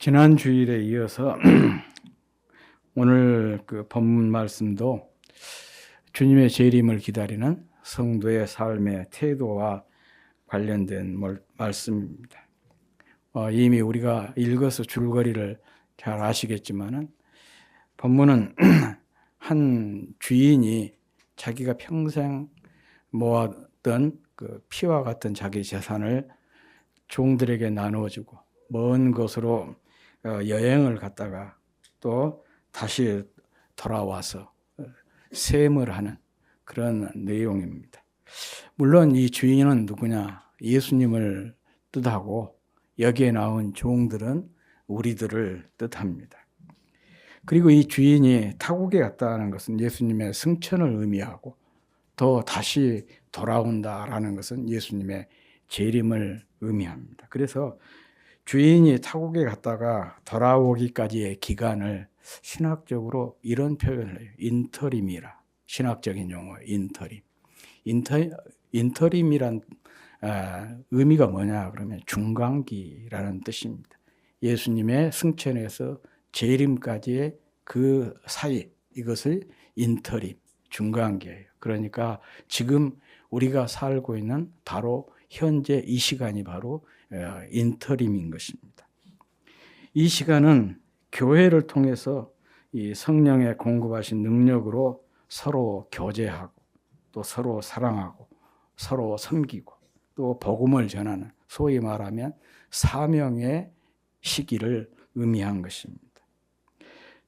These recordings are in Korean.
지난 주일에 이어서 오늘 그 본문 말씀도 주님의 재림을 기다리는 성도의 삶의 태도와 관련된 말씀입니다. 이미 우리가 읽어서 줄거리를 잘 아시겠지만은 본문은 한 주인이 자기가 평생 모았던 그 피와 같은 자기 재산을 종들에게 나누어주고 먼 곳으로 여행을 갔다가 또 다시 돌아와서 세임을 하는 그런 내용입니다. 물론 이 주인은 누구냐? 예수님을 뜻하고 여기에 나온 종들은 우리들을 뜻합니다. 그리고 이 주인이 타국에 갔다는 것은 예수님의 승천을 의미하고 또 다시 돌아온다라는 것은 예수님의 재림을 의미합니다. 그래서 주인이 타국에 갔다가 돌아오기까지의 기간을 신학적으로 이런 표현을 해요. 인터림이라. 신학적인 용어 인터림. 인터림이란 의미가 뭐냐 그러면 중간기라는 뜻입니다. 예수님의 승천에서 재림까지의 그 사이, 이것을 인터림, 중간기예요. 그러니까 지금 우리가 살고 있는 바로 현재 이 시간이 바로 인터림인 것입니다. 이 시간은 교회를 통해서 이 성령의 공급하신 능력으로 서로 교제하고 또 서로 사랑하고 서로 섬기고 또 복음을 전하는 소위 말하면 사명의 시기를 의미한 것입니다.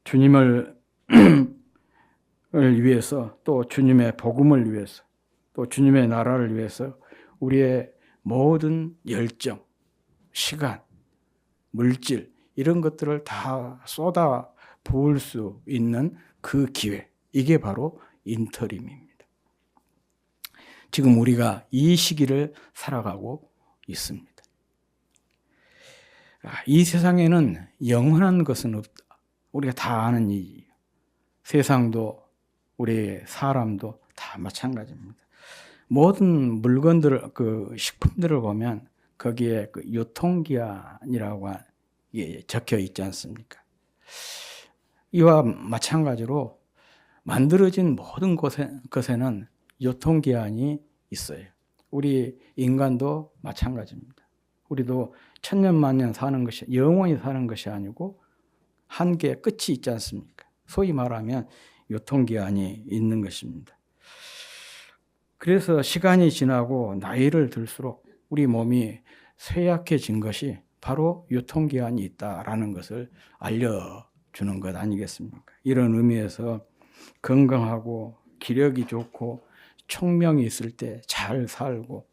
주님을 위해서 또 주님의 복음을 위해서 또 주님의 나라를 위해서 우리의 모든 열정, 시간, 물질 이런 것들을 다 쏟아 부을 수 있는 그 기회, 이게 바로 인터림입니다. 지금 우리가 이 시기를 살아가고 있습니다. 이 세상에는 영원한 것은 없다. 우리가 다 아는 일이에요. 세상도 우리 사람도 다 마찬가지입니다. 모든 물건들, 그 식품들을 보면 거기에 그 유통기한이라고 적혀 있지 않습니까? 이와 마찬가지로 만들어진 모든 것에는 유통기한이 있어요. 우리 인간도 마찬가지입니다. 우리도 천년만년 사는 것이 영원히 사는 것이 아니고 한계의 끝이 있지 않습니까? 소위 말하면 유통기한이 있는 것입니다. 그래서 시간이 지나고 나이를 들수록 우리 몸이 쇠약해진 것이 바로 유통기한이 있다라는 것을 알려주는 것 아니겠습니까? 이런 의미에서 건강하고 기력이 좋고 총명이 있을 때 잘 살고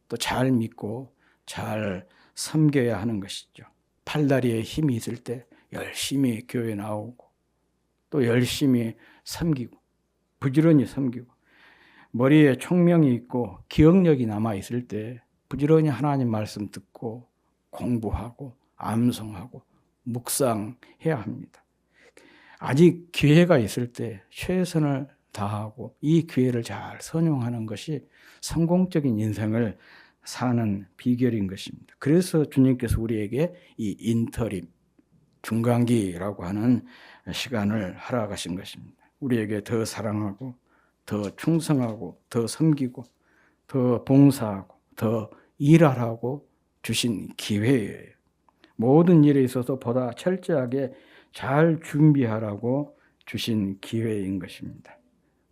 또 잘 믿고 잘 섬겨야 하는 것이죠. 팔다리에 힘이 있을 때 열심히 교회 나오고 또 열심히 섬기고 부지런히 섬기고 머리에 총명이 있고 기억력이 남아있을 때 부지런히 하나님 말씀 듣고 공부하고 암송하고 묵상해야 합니다. 아직 기회가 있을 때 최선을 다하고 이 기회를 잘 선용하는 것이 성공적인 인생을 사는 비결인 것입니다. 그래서 주님께서 우리에게 이 인터림, 중간기라고 하는 시간을 허락하신 것입니다. 우리에게 더 사랑하고 더 충성하고 더 섬기고 더 봉사하고 더 일하라고 주신 기회예요. 모든 일에 있어서 보다 철저하게 잘 준비하라고 주신 기회인 것입니다.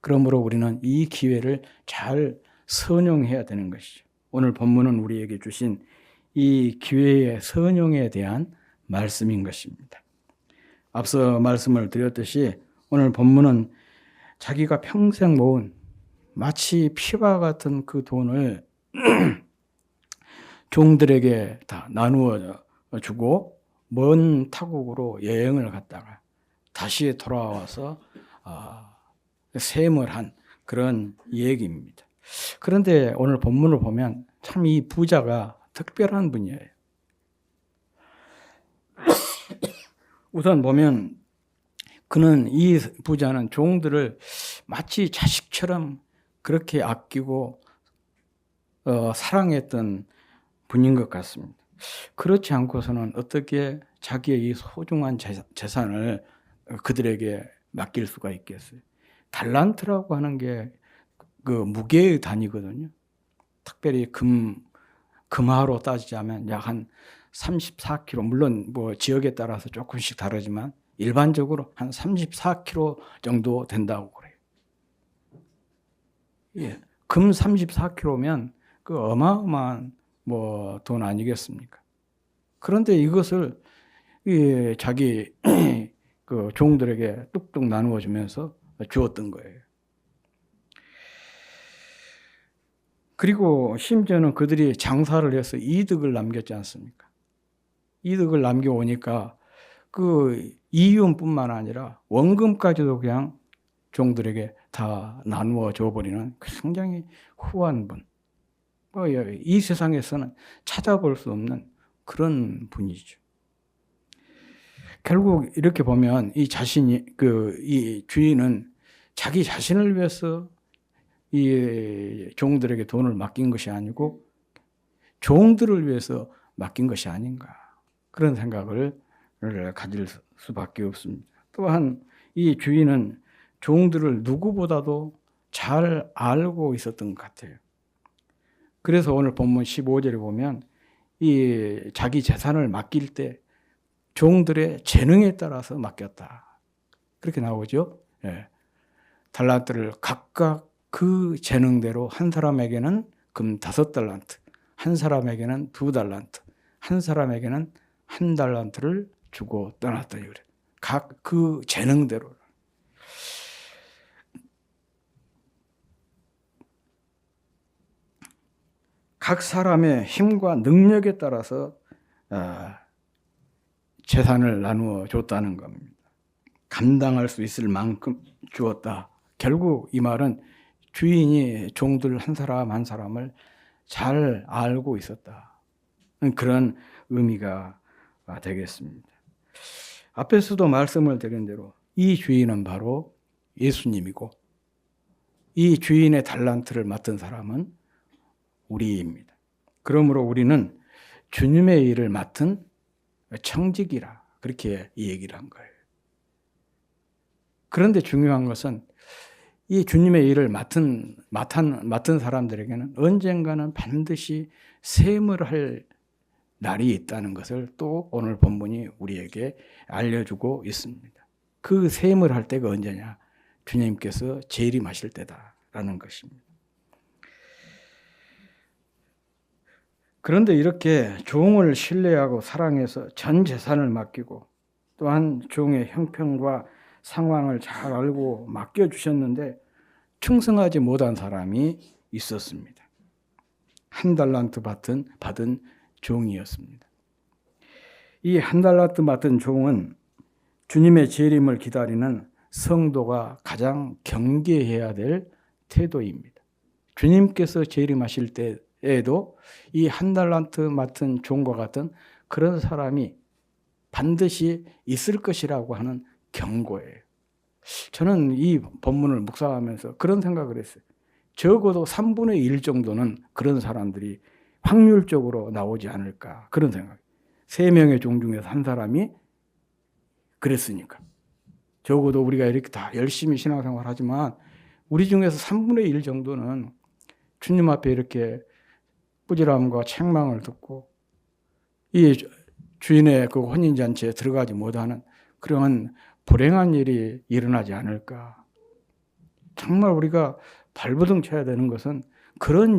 그러므로 우리는 이 기회를 잘 선용해야 되는 것이죠. 오늘 본문은 우리에게 주신 이 기회의 선용에 대한 말씀인 것입니다. 앞서 말씀을 드렸듯이 오늘 본문은 자기가 평생 모은 마치 피와 같은 그 돈을 종들에게 다 나누어 주고 먼 타국으로 여행을 갔다가 다시 돌아와서 세임을 한 그런 얘기입니다. 그런데 오늘 본문을 보면 참 이 부자가 특별한 분이에요. 우선 보면 그는 이 부자는 종들을 마치 자식처럼 그렇게 아끼고 사랑했던 분인 것 같습니다. 그렇지 않고서는 어떻게 자기의 이 소중한 재산을 그들에게 맡길 수가 있겠어요? 달란트라고 하는 게 그 무게의 단위거든요. 특별히 금화로 따지자면 약 한 34kg, 물론 뭐 지역에 따라서 조금씩 다르지만 일반적으로 한 34kg 정도 된다고 그래요. 예, 금 34kg면 그 어마어마한 뭐 돈 아니겠습니까? 그런데 이것을 자기 그 종들에게 뚝뚝 나누어 주면서 주었던 거예요. 그리고 심지어는 그들이 장사를 해서 이득을 남겼지 않습니까? 이득을 남겨오니까 그 이윤뿐만 아니라 원금까지도 그냥 종들에게 다 나누어 줘버리는 굉장히 후한 분. 이 세상에서는 찾아볼 수 없는 그런 분이죠. 결국 이렇게 보면 이 주인은 자기 자신을 위해서 이 종들에게 돈을 맡긴 것이 아니고 종들을 위해서 맡긴 것이 아닌가, 그런 생각을 가질 수밖에 없습니다. 또한 이 주인은 종들을 누구보다도 잘 알고 있었던 것 같아요. 그래서 오늘 본문 15절에 보면 이 자기 재산을 맡길 때 종들의 재능에 따라서 맡겼다, 그렇게 나오죠. 예. 달란트를 각각 그 재능대로 한 사람에게는 금 5달란트, 한 사람에게는 2달란트, 한 사람에게는 1달란트를 주고 떠났다. 각 그 재능대로. 각 사람의 힘과 능력에 따라서 재산을 나누어 줬다는 겁니다. 감당할 수 있을 만큼 주었다. 결국 이 말은 주인이 종들 한 사람 한 사람을 잘 알고 있었다, 그런 의미가 되겠습니다. 앞에서도 말씀을 드린 대로 이 주인은 바로 예수님이고 이 주인의 달란트를 맡은 사람은 우리입니다. 그러므로 우리는 주님의 일을 맡은 청직이라, 그렇게 이 얘기를 한 거예요. 그런데 중요한 것은 이 주님의 일을 맡은 사람들에게는 언젠가는 반드시 셈을 할 날이 있다는 것을 또 오늘 본문이 우리에게 알려주고 있습니다. 그 셈을 할 때가 언제냐? 주님께서 재림하실 때다라는 것입니다. 그런데 이렇게 종을 신뢰하고 사랑해서 전 재산을 맡기고 또한 종의 형편과 상황을 잘 알고 맡겨주셨는데 충성하지 못한 사람이 있었습니다. 1달란트 받은 종이었습니다. 이 1달란트 받은 종은 주님의 재림을 기다리는 성도가 가장 경계해야 될 태도입니다. 주님께서 재림하실 때에도 이 1달란트 맡은 종과 같은 그런 사람이 반드시 있을 것이라고 하는 경고예요. 저는 이 본문을 묵상하면서 그런 생각을 했어요. 적어도 3분의 1 정도는 그런 사람들이 확률적으로 나오지 않을까, 그런 생각. 3명의 종 중에서 한 사람이 그랬으니까. 적어도 우리가 이렇게 다 열심히 신앙생활 하지만 우리 중에서 3분의 1 정도는 주님 앞에 이렇게 뿌질함과 책망을 듣고 이 주인의 그 혼인잔치에 들어가지 못하는 그런 불행한 일이 일어나지 않을까. 정말 우리가 발버둥 쳐야 되는 것은 그런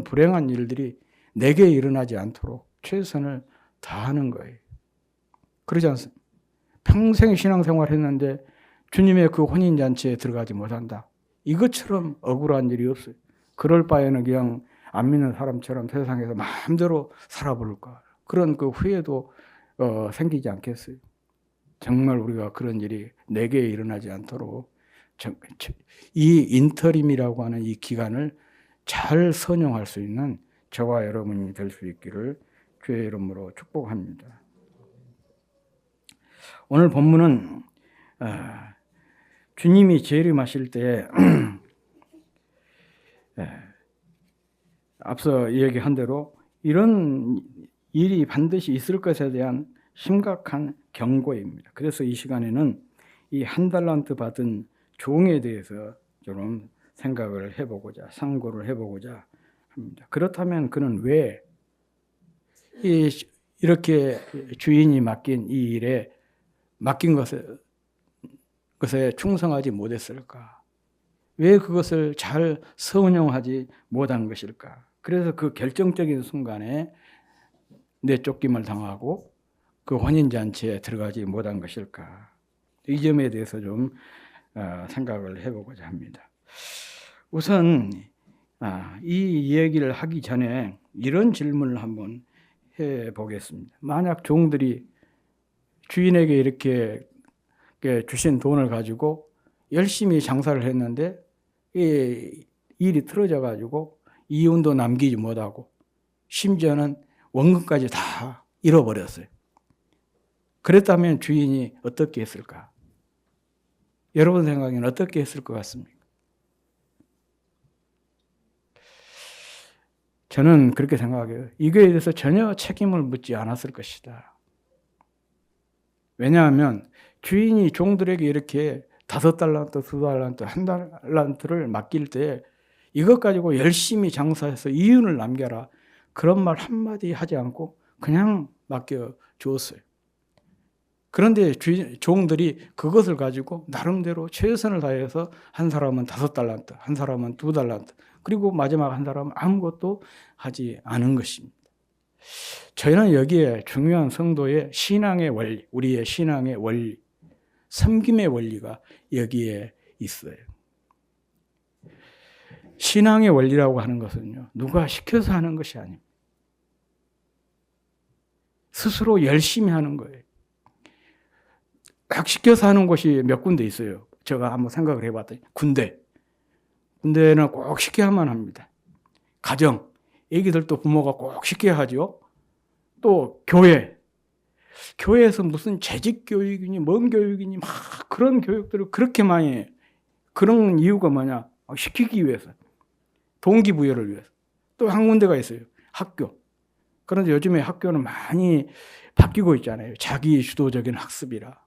불행한 일들이 내게 일어나지 않도록 최선을 다하는 거예요. 그러지 않습니까? 평생 신앙생활 했는데 주님의 그 혼인잔치에 들어가지 못한다. 이것처럼 억울한 일이 없어요. 그럴 바에는 그냥 안 믿는 사람처럼 세상에서 마음대로 살아볼까. 그런 그 후회도 생기지 않겠어요. 정말 우리가 그런 일이 내게 일어나지 않도록 이 인터림이라고 하는 이 기간을 잘 선용할 수 있는 저와 여러분이 될 수 있기를 주의 이름으로 축복합니다. 오늘 본문은 주님이 재림하실 때 앞서 얘기한 대로 이런 일이 반드시 있을 것에 대한 심각한 경고입니다. 그래서 이 시간에는 이 한 달란트 받은 종에 대해서 좀 생각을 해보고자, 상고를 해보고자 합니다. 그렇다면 그는 왜 이렇게 주인이 맡긴 이 일에 맡긴 것에 충성하지 못했을까? 왜 그것을 잘 성용하지 못한 것일까? 그래서 그 결정적인 순간에 내쫓김을 당하고 그 혼인잔치에 들어가지 못한 것일까? 이 점에 대해서 좀 생각을 해보고자 합니다. 우선 이 이야기를 하기 전에 이런 질문을 한번 해보겠습니다. 만약 종들이 주인에게 이렇게 주신 돈을 가지고 열심히 장사를 했는데 이 일이 틀어져 가지고 이윤도 남기지 못하고 심지어는 원금까지 다 잃어버렸어요. 그랬다면 주인이 어떻게 했을까? 여러분 생각에는 어떻게 했을 것 같습니까? 저는 그렇게 생각해요. 이거에 대해서 전혀 책임을 묻지 않았을 것이다. 왜냐하면 주인이 종들에게 이렇게 5달란트, 2달란트, 1달란트를 맡길 때 이것 가지고 열심히 장사해서 이윤을 남겨라. 그런 말 한마디 하지 않고 그냥 맡겨 주었어요. 그런데 종들이 그것을 가지고 나름대로 최선을 다해서 한 사람은 5달란트, 한 사람은 2달란트, 그리고 마지막 한 사람은 아무것도 하지 않은 것입니다. 저희는 여기에 중요한 성도의 신앙의 원리, 우리의 신앙의 원리, 섬김의 원리가 여기에 있어요. 신앙의 원리라고 하는 것은요, 누가 시켜서 하는 것이 아닙니다. 스스로 열심히 하는 거예요. 딱 시켜서 하는 곳이 몇 군데 있어요. 제가 한번 생각을 해봤더니 군대는 꼭 시켜야만 합니다. 가정, 애기들도 부모가 꼭 시켜야 하죠. 또 교회에서 무슨 재직 교육이니 뭔 교육이니 막 그런 교육들을 그렇게 많이 해요. 그런 이유가 뭐냐? 시키기 위해서, 동기부여를 위해서. 또 한 군데가 있어요. 학교. 그런데 요즘에 학교는 많이 바뀌고 있잖아요. 자기 주도적인 학습이라.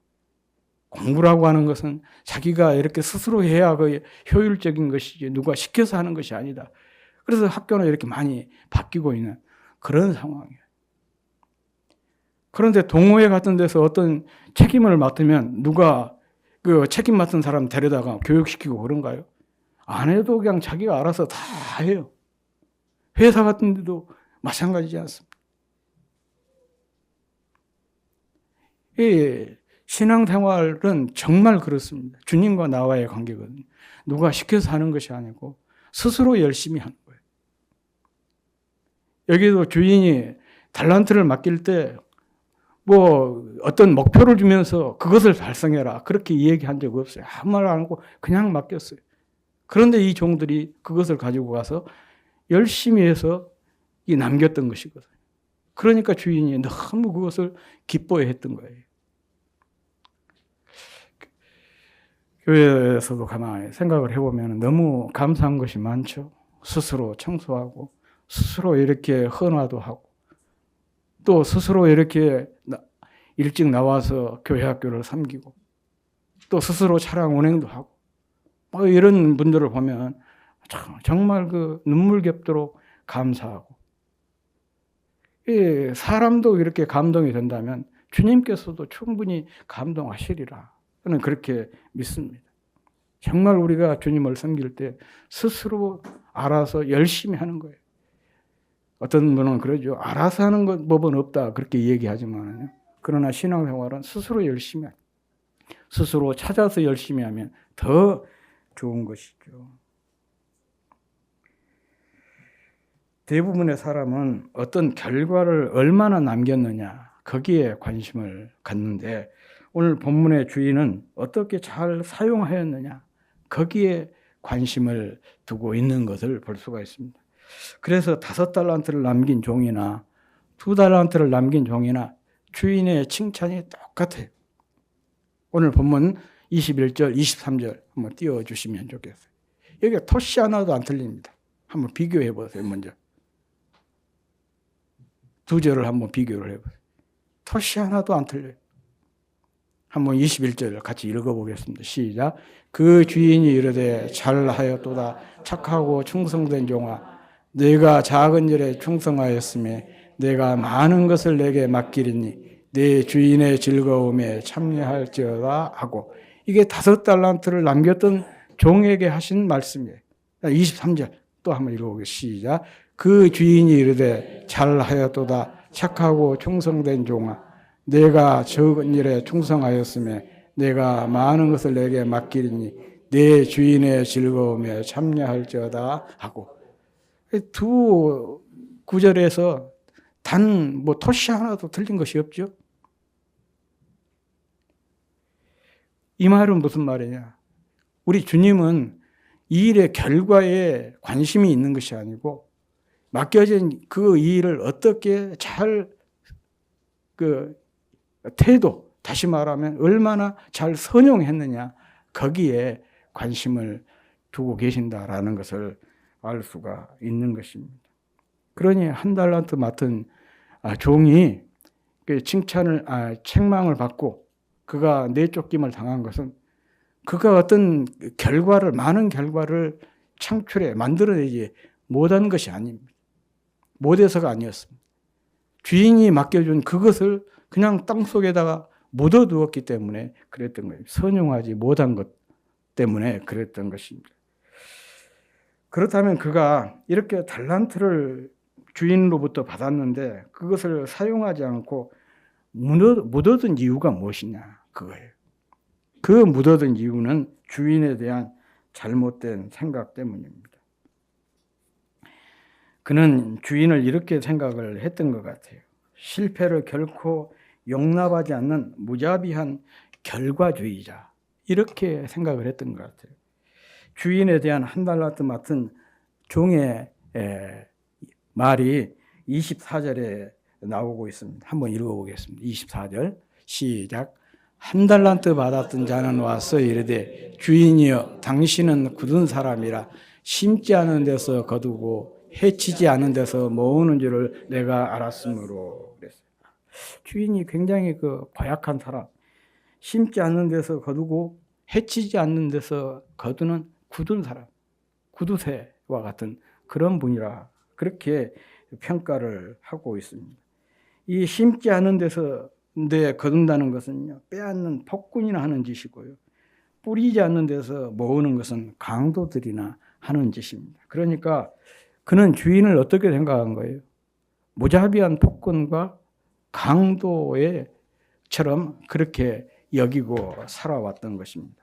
공부라고 하는 것은 자기가 이렇게 스스로 해야 그 효율적인 것이지 누가 시켜서 하는 것이 아니다. 그래서 학교는 이렇게 많이 바뀌고 있는 그런 상황이에요. 그런데 동호회 같은 데서 어떤 책임을 맡으면 누가 그 책임 맡은 사람 데려다가 교육시키고 그런가요? 안 해도 그냥 자기가 알아서 다 해요. 회사 같은 데도 마찬가지지 않습니까? 이 신앙생활은 정말 그렇습니다. 주님과 나와의 관계거든요. 누가 시켜서 하는 것이 아니고 스스로 열심히 하는 거예요. 여기도 주인이 달란트를 맡길 때 뭐 어떤 목표를 주면서 그것을 달성해라 그렇게 얘기한 적 없어요. 아무 말 안 하고 그냥 맡겼어요. 그런데 이 종들이 그것을 가지고 가서 열심히 해서 남겼던 것이거든요. 그러니까 주인이 너무 그것을 기뻐했던 거예요. 교회에서도 가만히 생각을 해보면 너무 감사한 것이 많죠. 스스로 청소하고 스스로 이렇게 헌화도 하고 또 스스로 이렇게 일찍 나와서 교회 학교를 섬기고 또 스스로 차량 운행도 하고 이런 분들을 보면 정말 그 눈물겹도록 감사하고 사람도 이렇게 감동이 된다면 주님께서도 충분히 감동하시리라. 저는 그렇게 믿습니다. 정말 우리가 주님을 섬길 때 스스로 알아서 열심히 하는 거예요. 어떤 분은 그러죠. 알아서 하는 것 법은 없다. 그렇게 얘기하지만요. 그러나 신앙생활은 스스로 열심히 하고 스스로 찾아서 열심히 하면 더 좋은 것이죠. 대부분의 사람은 어떤 결과를 얼마나 남겼느냐 거기에 관심을 갖는데 오늘 본문의 주인은 어떻게 잘 사용하였느냐 거기에 관심을 두고 있는 것을 볼 수가 있습니다. 그래서 5달란트를 남긴 종이나 2달란트를 남긴 종이나 주인의 칭찬이 똑같아요. 오늘 본문 21절, 23절 한번 띄워주시면 좋겠어요. 여기가 토시 하나도 안 틀립니다. 한번 비교해 보세요. 먼저. 두 절을 한번 비교를 해보세요. 토시 하나도 안 틀려요. 한번 21절 같이 읽어보겠습니다. 시작. 그 주인이 이르되 잘하였도다 착하고 충성된 종아 내가 작은 일에 충성하였으며 내가 많은 것을 내게 맡기리니 내 주인의 즐거움에 참여할지어다 하고, 이게 5달란트를 남겼던 종에게 하신 말씀이에요. 23절 또 한번 읽어보겠습니다. 시작. 그 주인이 이르되 잘하였도다 착하고 충성된 종아 내가 적은 일에 충성하였으며 내가 많은 것을 내게 맡기리니 내 주인의 즐거움에 참여할지어다 하고, 두 구절에서 단 토시 하나도 틀린 것이 없죠. 이 말은 무슨 말이냐? 우리 주님은 이 일의 결과에 관심이 있는 것이 아니고 맡겨진 그 일을 어떻게 잘 태도, 다시 말하면 얼마나 잘 선용했느냐, 거기에 관심을 두고 계신다라는 것을 알 수가 있는 것입니다. 그러니 1달란트 맡은 종이 책망을 받고 그가 내쫓김을 당한 것은 그가 어떤 많은 결과를 만들어내지 못한 것이 아닙니다. 못해서가 아니었습니다. 주인이 맡겨준 그것을 그냥 땅속에다가 묻어두었기 때문에 그랬던 거예요. 선용하지 못한 것 때문에 그랬던 것입니다. 그렇다면 그가 이렇게 달란트를 주인으로부터 받았는데 그것을 사용하지 않고 묻어둔 이유가 무엇이냐, 그거예요. 그 묻어둔 이유는 주인에 대한 잘못된 생각 때문입니다. 그는 주인을 이렇게 생각을 했던 것 같아요. 실패를 결코 용납하지 않는 무자비한 결과주의자, 이렇게 생각을 했던 것 같아요. 주인에 대한 1달란트 맡은 종의 말이 24절에 나오고 있습니다. 한번 읽어보겠습니다. 24절 시작. 1달란트 받았던 자는 와서 이르되 주인이여 당신은 굳은 사람이라 심지 않은 데서 거두고 해치지 않은 데서 모으는 줄을 내가 알았으므로 그랬어요. 주인이 굉장히 고약한 사람, 심지 않는 데서 거두고 해치지 않는 데서 거두는 굳은 사람, 구두쇠와 같은 그런 분이라 그렇게 평가를 하고 있습니다. 이 심지 않은 데서 거둔다는 것은요, 빼앗는 폭군이나 하는 짓이고요, 뿌리지 않는 데서 모으는 것은 강도들이나 하는 짓입니다. 그러니까 그는 주인을 어떻게 생각한 거예요? 무자비한 폭군과 강도처럼 그렇게 여기고 살아왔던 것입니다.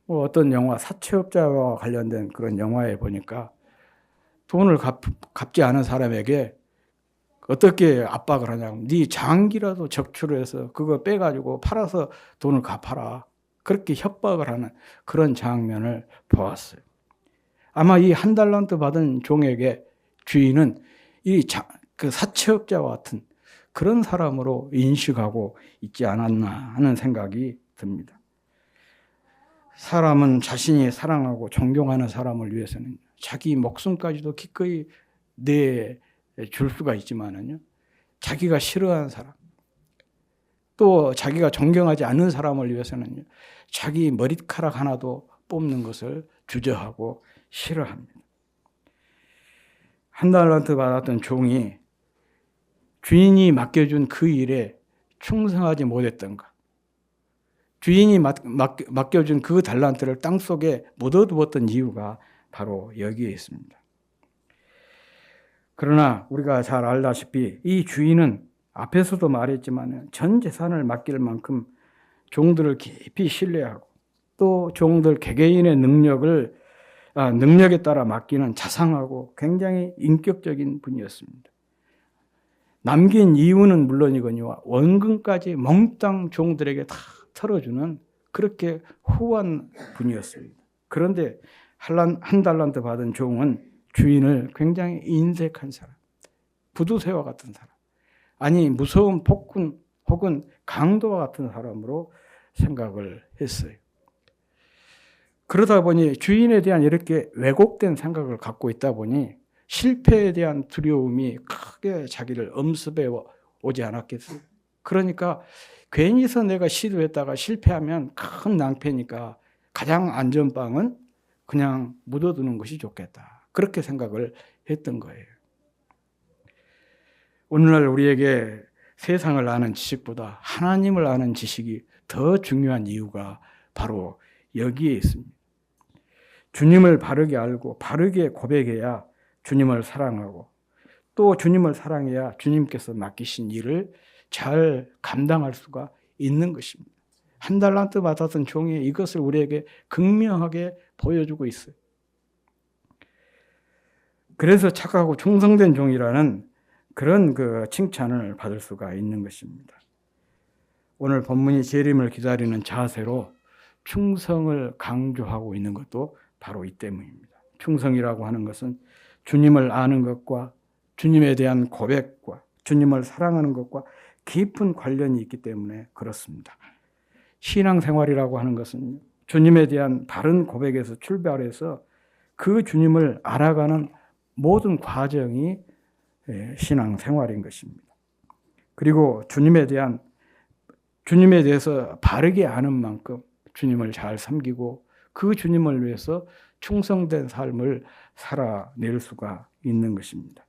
어떤 영화, 사채업자와 관련된 그런 영화에 보니까 돈을 갚지 않은 사람에게 어떻게 압박을 하냐면 네 장기라도 적출해서 그거 빼가지고 팔아서 돈을 갚아라, 그렇게 협박을 하는 그런 장면을 보았어요. 아마 이 1달란트 받은 종에게 주인은 그 사채업자와 같은 그런 사람으로 인식하고 있지 않았나 하는 생각이 듭니다. 사람은 자신이 사랑하고 존경하는 사람을 위해서는 자기 목숨까지도 기꺼이 내줄 수가 있지만은요, 자기가 싫어하는 사람, 또 자기가 존경하지 않는 사람을 위해서는요, 자기 머리카락 하나도 뽑는 것을 주저하고 싫어합니다. 1달란트 받았던 종이 주인이 맡겨준 그 일에 충성하지 못했던가, 주인이 맡겨준 그 달란트를 땅속에 묻어두었던 이유가 바로 여기에 있습니다. 그러나 우리가 잘 알다시피 이 주인은 앞에서도 말했지만 전 재산을 맡길 만큼 종들을 깊이 신뢰하고 또 종들 개개인의 능력에 따라 맡기는 자상하고 굉장히 인격적인 분이었습니다. 남긴 이유는 물론이거니와 원금까지 몽땅 종들에게 다 털어주는 그렇게 후한 분이었습니다. 그런데 1달란트 받은 종은 주인을 굉장히 인색한 사람, 부두새와 같은 사람, 아니 무서운 폭군 혹은 강도와 같은 사람으로 생각을 했어요. 그러다 보니 주인에 대한 이렇게 왜곡된 생각을 갖고 있다 보니 실패에 대한 두려움이 크게 자기를 엄습해 오지 않았겠어요? 그러니까 괜히서 내가 시도했다가 실패하면 큰 낭패니까 가장 안전방은 그냥 묻어두는 것이 좋겠다. 그렇게 생각을 했던 거예요. 오늘날 우리에게 세상을 아는 지식보다 하나님을 아는 지식이 더 중요한 이유가 바로 여기에 있습니다. 주님을 바르게 알고 바르게 고백해야 주님을 사랑하고 또 주님을 사랑해야 주님께서 맡기신 일을 잘 감당할 수가 있는 것입니다. 한 달란트 받았던 종이 이것을 우리에게 극명하게 보여주고 있어요. 그래서 착하고 충성된 종이라는 그런 칭찬을 받을 수가 있는 것입니다. 오늘 본문이 재림을 기다리는 자세로 충성을 강조하고 있는 것도 바로 이 때문입니다. 충성이라고 하는 것은 주님을 아는 것과 주님에 대한 고백과 주님을 사랑하는 것과 깊은 관련이 있기 때문에 그렇습니다. 신앙생활이라고 하는 것은 주님에 대한 바른 고백에서 출발해서 그 주님을 알아가는 모든 과정이 신앙생활인 것입니다. 그리고 주님에 대해서 바르게 아는 만큼 주님을 잘 섬기고 그 주님을 위해서 충성된 삶을 살아낼 수가 있는 것입니다.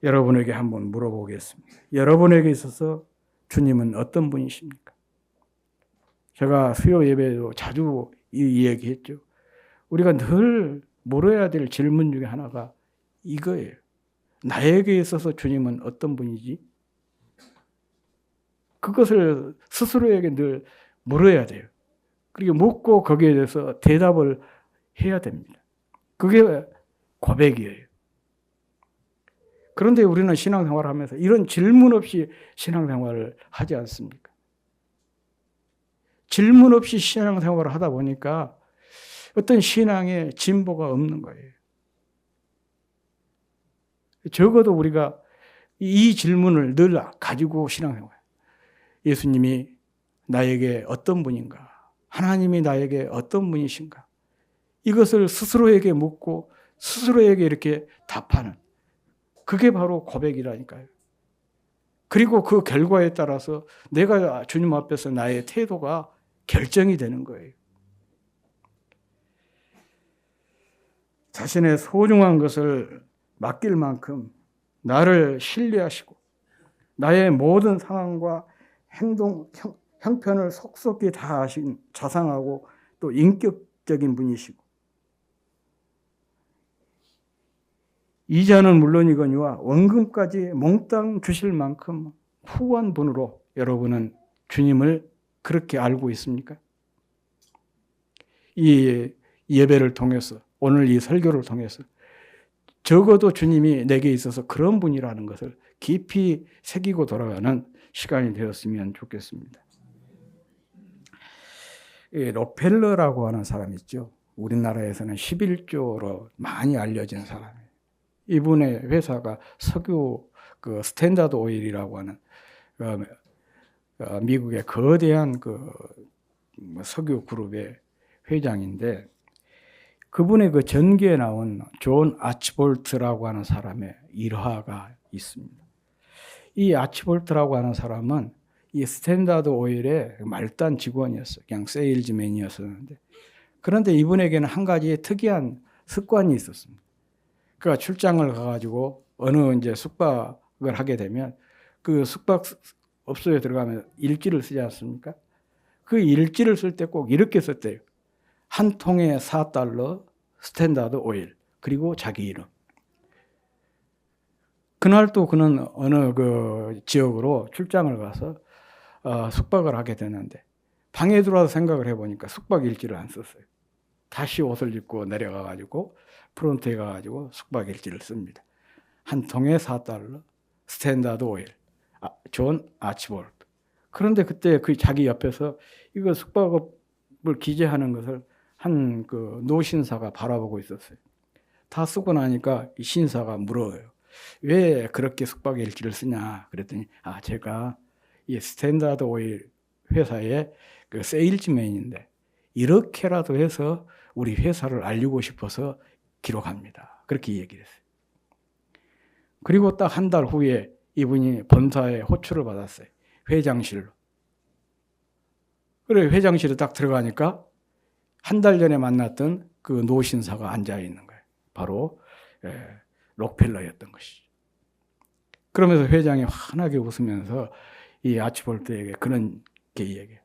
여러분에게 한번 물어보겠습니다. 여러분에게 있어서 주님은 어떤 분이십니까? 제가 수요 예배에도 자주 이 얘기했죠. 우리가 늘 물어야 될 질문 중에 하나가 이거예요. 나에게 있어서 주님은 어떤 분이지? 그것을 스스로에게 늘 물어야 돼요. 그리고 묻고 거기에 대해서 대답을 해야 됩니다. 그게 고백이에요. 그런데 우리는 신앙생활을 하면서 이런 질문 없이 신앙생활을 하지 않습니까? 질문 없이 신앙생활을 하다 보니까 어떤 신앙에 진보가 없는 거예요. 적어도 우리가 이 질문을 늘 가지고 신앙생활. 예수님이 나에게 어떤 분인가? 하나님이 나에게 어떤 분이신가? 이것을 스스로에게 묻고 스스로에게 이렇게 답하는 그게 바로 고백이라니까요. 그리고 그 결과에 따라서 내가 주님 앞에서 나의 태도가 결정이 되는 거예요. 자신의 소중한 것을 맡길 만큼 나를 신뢰하시고 나의 모든 상황과 행동, 형편을 속속히 다 아신 자상하고 또 인격적인 분이시고 이자는 물론이거니와 원금까지 몽땅 주실 만큼 후한 분으로 여러분은 주님을 그렇게 알고 있습니까? 이 예배를 통해서 오늘 이 설교를 통해서 적어도 주님이 내게 있어서 그런 분이라는 것을 깊이 새기고 돌아가는 시간이 되었으면 좋겠습니다. 록펠러라고 하는 사람 있죠. 우리나라에서는 11조로 많이 알려진 사람이에요. 이분의 회사가 석유 스탠다드 오일이라고 하는 미국의 거대한 석유 그룹의 회장인데 그분의 전기에 나온 존 아치볼트라고 하는 사람의 일화가 있습니다. 이 아치볼트라고 하는 사람은 이 스탠다드 오일의 말단 직원이었어요. 그냥 세일즈맨이었었는데 그런데 이분에게는 한 가지 특이한 습관이 있었습니다. 그러니까 출장을 가가지고 어느 이제 숙박을 하게 되면 그 숙박업소에 들어가면 일지를 쓰지 않습니까? 그 일지를 쓸 때 꼭 이렇게 썼대요. 한 통에 $4 스탠다드 오일 그리고 자기 이름. 그날 또 그는 어느 지역으로 출장을 가서 숙박을 하게 되는데 방에 들어와서 생각을 해보니까 숙박 일지를 안 썼어요. 다시 옷을 입고 내려가가지고 프론트에 가가지고 숙박 일지를 씁니다. 한 통에 $4 스탠다드 오일 존 아치볼트. 그런데 그때 자기 옆에서 이거 숙박업을 기재하는 것을 한 노신사가 바라보고 있었어요. 다 쓰고 나니까 이 신사가 물어요. 왜 그렇게 숙박 일지를 쓰냐? 그랬더니 제가 이 스탠다드 오일 회사의 세일즈맨인데 이렇게라도 해서 우리 회사를 알리고 싶어서 기록합니다. 그렇게 얘기를 했어요. 그리고 딱 한 달 후에 이분이 본사에 호출을 받았어요. 회장실로. 그래 회장실에 딱 들어가니까 한 달 전에 만났던 그 노신사가 앉아 있는 거예요. 바로 록펠러였던 것이죠. 그러면서 회장이 환하게 웃으면서 이 아치볼트에게 그런 게 얘기해요.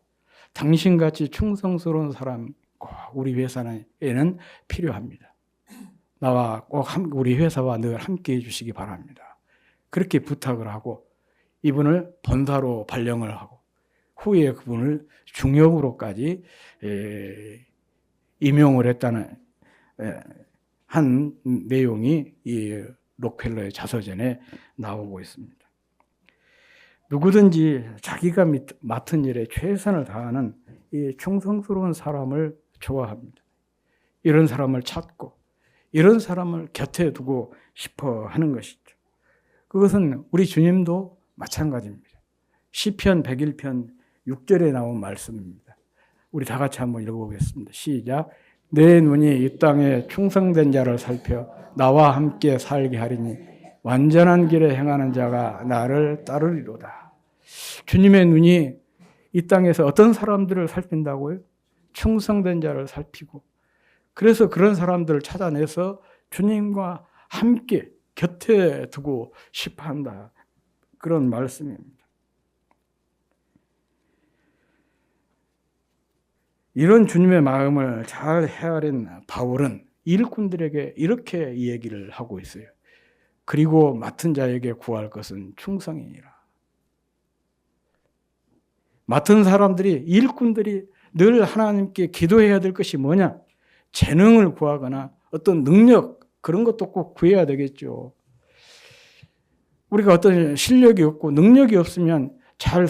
당신같이 충성스러운 사람 꼭 우리 회사에는 필요합니다. 나와 꼭 우리 회사와 늘 함께 해주시기 바랍니다. 그렇게 부탁을 하고 이분을 본사로 발령을 하고 후에 그분을 중역으로까지 임용을 했다는 한 내용이 이 록펠러의 자서전에 나오고 있습니다. 누구든지 자기가 맡은 일에 최선을 다하는 이 충성스러운 사람을 좋아합니다. 이런 사람을 찾고 이런 사람을 곁에 두고 싶어 하는 것이죠. 그것은 우리 주님도 마찬가지입니다. 시편 101편 6절에 나온 말씀입니다. 우리 다 같이 한번 읽어보겠습니다. 시작. 내 눈이 이 땅에 충성된 자를 살펴 나와 함께 살게 하리니 완전한 길에 행하는 자가 나를 따르리로다. 주님의 눈이 이 땅에서 어떤 사람들을 살핀다고요? 충성된 자를 살피고 그래서 그런 사람들을 찾아내서 주님과 함께 곁에 두고 싶어 한다. 그런 말씀입니다. 이런 주님의 마음을 잘 헤아린 바울은 일꾼들에게 이렇게 얘기를 하고 있어요. 그리고 맡은 자에게 구할 것은 충성이니라. 맡은 사람들이 일꾼들이 늘 하나님께 기도해야 될 것이 뭐냐? 재능을 구하거나 어떤 능력 그런 것도 꼭 구해야 되겠죠. 우리가 어떤 실력이 없고 능력이 없으면 잘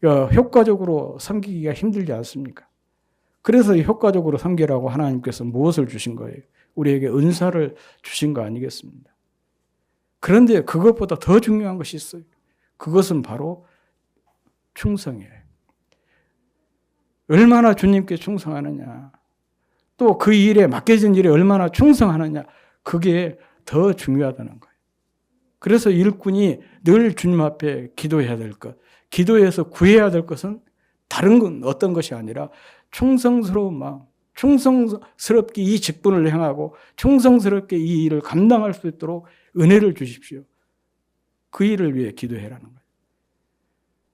효과적으로 섬기기가 힘들지 않습니까? 그래서 효과적으로 섬기라고 하나님께서 무엇을 주신 거예요? 우리에게 은사를 주신 거 아니겠습니까? 그런데 그것보다 더 중요한 것이 있어요. 그것은 바로 충성이에요. 얼마나 주님께 충성하느냐, 또 그 일에 맡겨진 일에 얼마나 충성하느냐, 그게 더 중요하다는 거예요. 그래서 일꾼이 늘 주님 앞에 기도해야 될 것, 기도해서 구해야 될 것은 다른 건 어떤 것이 아니라 충성스러운 마음, 충성스럽게 이 직분을 행하고 충성스럽게 이 일을 감당할 수 있도록 은혜를 주십시오. 그 일을 위해 기도해라는 거예요.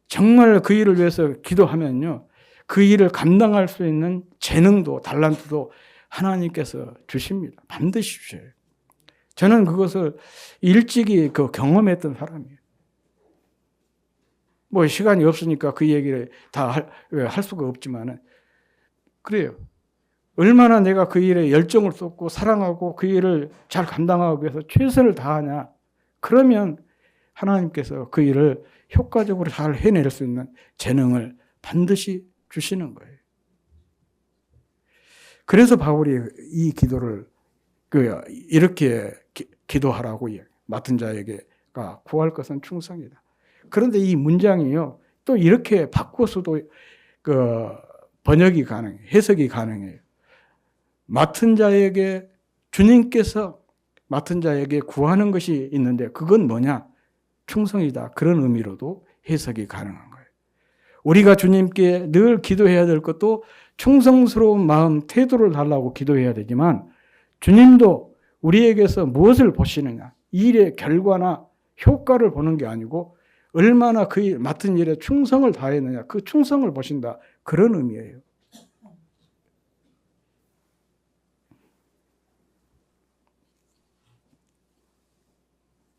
정말 그 일을 위해서 기도하면요, 그 일을 감당할 수 있는 재능도 달란트도 하나님께서 주십니다. 반드시 주셔요. 저는 그것을 일찍이 경험했던 사람이에요. 뭐 시간이 없으니까 그 얘기를 다 할 수가 없지만은 그래요. 얼마나 내가 그 일에 열정을 쏟고 사랑하고 그 일을 잘 감당하기 위해서 최선을 다하냐. 그러면 하나님께서 그 일을 효과적으로 잘 해낼 수 있는 재능을 반드시 주시는 거예요. 그래서 바울이 이 기도를 이렇게 기도하라고 맡은 자에게가 구할 것은 충성이다. 그런데 이 문장이요, 또 이렇게 바꿔서도 번역이 가능해요. 해석이 가능해요. 맡은 자에게, 주님께서 맡은 자에게 구하는 것이 있는데 그건 뭐냐? 충성이다. 그런 의미로도 해석이 가능한 거예요. 우리가 주님께 늘 기도해야 될 것도 충성스러운 마음, 태도를 달라고 기도해야 되지만 주님도 우리에게서 무엇을 보시느냐? 일의 결과나 효과를 보는 게 아니고 얼마나 그 일, 맡은 일에 충성을 다했느냐, 그 충성을 보신다. 그런 의미예요.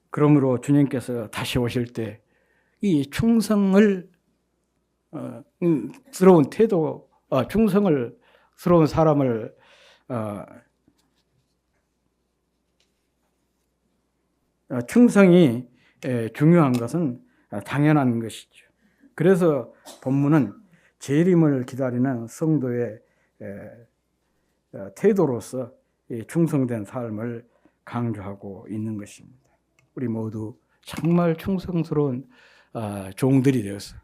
그러므로 주님께서 다시 오실 때 이 충성을 스러운 태도, 충성을 스러운 사람을 충성이 중요한 것은 당연한 것이죠. 그래서 본문은 재림을 기다리는 성도의 태도로서 충성된 삶을 강조하고 있는 것입니다. 우리 모두 정말 충성스러운 종들이 되어서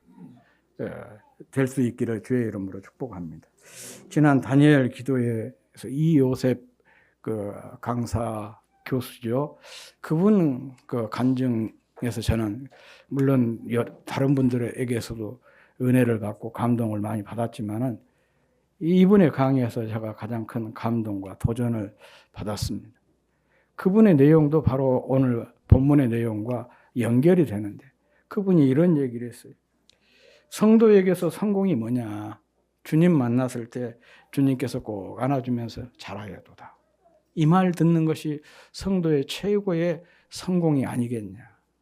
될 수 있기를 주의 이름으로 축복합니다. 지난 다니엘 기도회에서 이 요셉 그 강사 교수죠. 그분 그 간증에서 저는 물론 다른 분들에게서도 은혜를 받고 감동을 많이 받았지만은 이분의 강의에서 제가 가장 큰 감동과 도전을 받았습니다. 그분의 내용도 바로 오늘 본문의 내용과 연결이 되는데 그분이 이런 얘기를 했어요. 성도에게서 성공이 뭐냐? 주님 만났을 때 주님께서 꼭 안아주면서 잘하여도다. 이 말 듣는 것이 성도의 최고의 성공이 아니겠냐.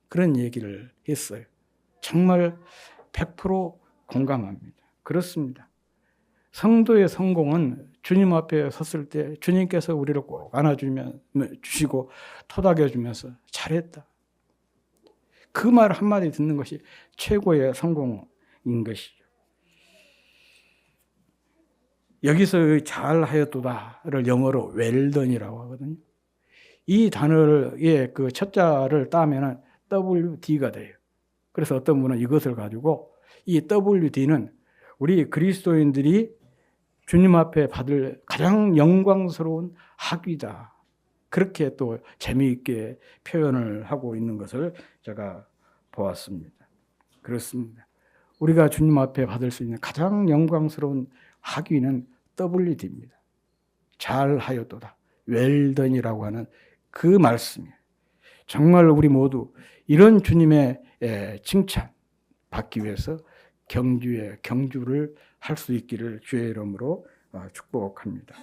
그런 얘기를 했어요. 정말 100% 공감합니다. 그렇습니다. 성도의 성공은 주님 앞에 섰을 때 주님께서 우리를 꼭 안아주시고 토닥여주면서 잘했다. 그 말 한마디 듣는 것이 최고의 성공인 것이죠. 여기서 잘하였도다를 영어로 웰던이라고 하거든요. 이 단어의 그 첫 자를 따면은 WD가 돼요. 그래서 어떤 분은 이것을 가지고 이 WD는 우리 그리스도인들이 주님 앞에 받을 가장 영광스러운 학위다. 그렇게 또 재미있게 표현을 하고 있는 것을 제가 보았습니다. 그렇습니다. 우리가 주님 앞에 받을 수 있는 가장 영광스러운 학위는 WD입니다. 잘하였도다. 웰던이라고 하는 그 말씀이에요. 정말 우리 모두 이런 주님의 칭찬 받기 위해서 경주를 할 수 있기를 주의 이름으로 축복합니다.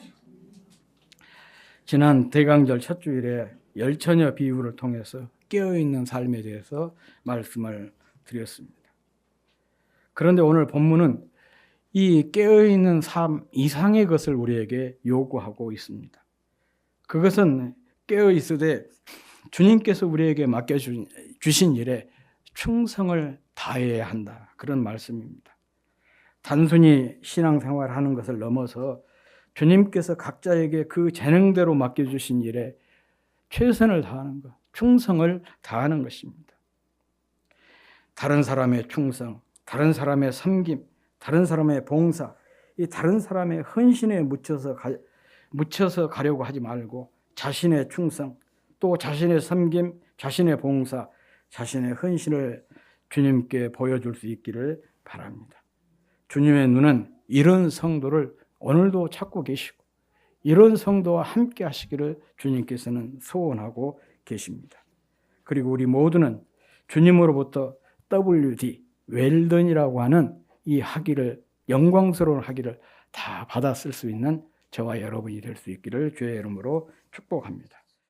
지난 대강절 첫 주일에 열처녀 비유를 통해서 깨어있는 삶에 대해서 말씀을 드렸습니다. 그런데 오늘 본문은 이 깨어있는 삶 이상의 것을 우리에게 요구하고 있습니다. 그것은 깨어있으되 주님께서 우리에게 맡겨주신 일에 충성을 다해야 한다. 그런 말씀입니다. 단순히 신앙생활하는 것을 넘어서 주님께서 각자에게 그 재능대로 맡겨주신 일에 최선을 다하는 것, 충성을 다하는 것입니다. 다른 사람의 충성, 다른 사람의 섬김, 다른 사람의 봉사, 이 다른 사람의 헌신에 묻혀서 가려고 하지 말고 자신의 충성, 또 자신의 섬김, 자신의 봉사, 자신의 헌신을 주님께 보여줄 수 있기를 바랍니다. 주님의 눈은 이런 성도를 오늘도 찾고 계시고 이런 성도와 함께 하시기를 주님께서는 소원하고 계십니다. 그리고 우리 모두는 주님으로부터 WD, 웰던이라고 하는 이 학위를, 영광스러운 학위를 다 받았을 수 있는 저와 여러분이 될 수 있기를 주의 이름으로 축복합니다.